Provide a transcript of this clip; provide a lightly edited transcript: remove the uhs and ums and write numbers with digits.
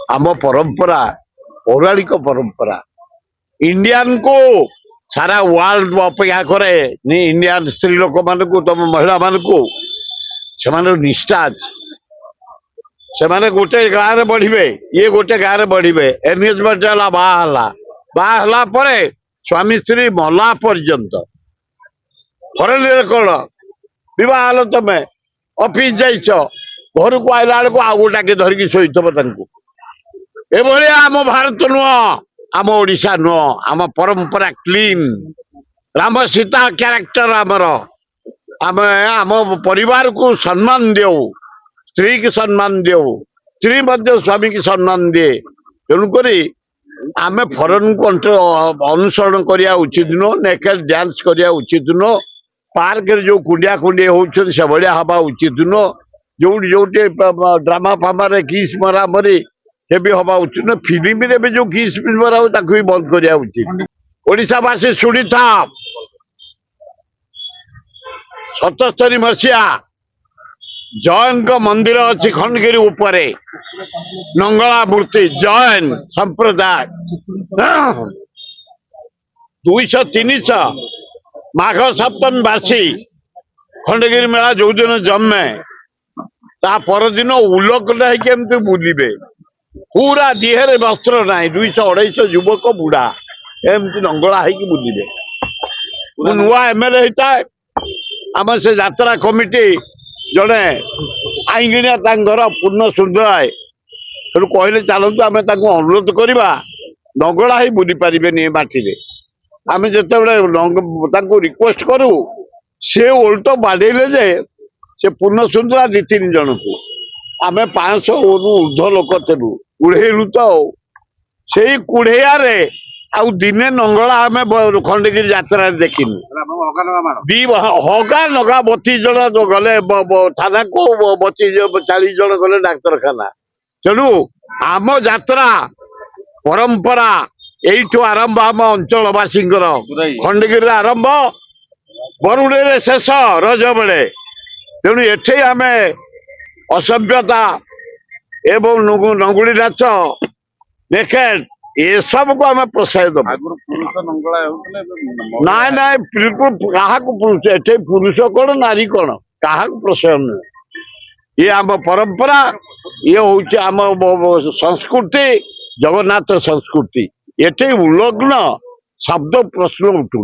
आम परंपरा पौराणिक परंपरा इंडियन को सारा वर्ल्ड अपेक्षा करे इंडियन स्त्री लोक मान तुम महिला मान से निष्ठा अच्छे से गोटे गाँव में बढ़े ये गोटे गाँव में बढ़े एनगेजमेंट बाहला स्वामी स्त्री मला पर्यंत फरेन कौन बह तुम ऑफिस जाइच घर को आइला बेलू आउ गोटा के धरिकी शोथब एभलिया आम भारत नुह आम ओडिशा नुह आम परंपरा क्लीन राम सीता क्यारेक्टर आमर आम आम परिवार को सम्मान देऊ स्त्री की सम्मान देऊ स्त्री मध्य स्वामी की सम्मान दिए तेणुक आम फरेन कंट्री अनुसरण करने उचित नुह नेकेड डांस करने उचित नुह पार्क जो कुंडिया कुंडी होती से भाया हवा उचित नुह जो जो ड्रामा फामा किस मरा मरी से भी हवा उचित न फिल्म रे जो किस मरा हो भी बंद करने उचित ओडिशावासी शुणी था 77 मसीहा जैन का मंदिर अच्छी खंडगिरी उपरे नंगला मूर्ति जैन संप्रदाय 200-300 माघ सप्तमी बासी खंडगिरी मेला जो दिन जमे ता परदिन उलकटा होमती बुलवे पूरा देहरे वस्त्र ना 200-250 युवक बुढ़ा एमती नंगला होगी बुलवे नुआ एमएलए होता है आम से यात्रा कमिटी जड़े आईगिणिया घर पूर्ण सुंदर तेणु कहले चलतु आम अनुरोध करवा नंगला ही बुली पारे माटी आम जो रिक्वेस्ट करूँ से उल्ट बाड़े जे से पूर्ण सुंदरा 2-3 जन को आम 500 ऊर्ध लोक थेलु कुड़ेलु तो से कुड़ेयारे आउ दिने नंगला आम खंडगिरी यात्रा देखिनु दी हगा नगा 32 जन गले थाना को 40 जन गले डाक्तरखाना तेणु आम यात्रा परंपरा यू आरंभ आम अंचलवासी खंडगिरी आरंभ बरुणे शेष रज बेले तेणु एठे आम असभ्यता एवं नंगुड़ी नाच नेकेड ये सब को आम प्रोत्साहित ना ना बिल्कुल क्या पुरुष एठे पुरुष कौन नारी कौन क्या प्रोत्साहन नुहे ये आम परंपरा ये हूँ आम संस्कृति जगन्नाथ संस्कृति एठे उल्लग्न शब्द प्रश्न उठू।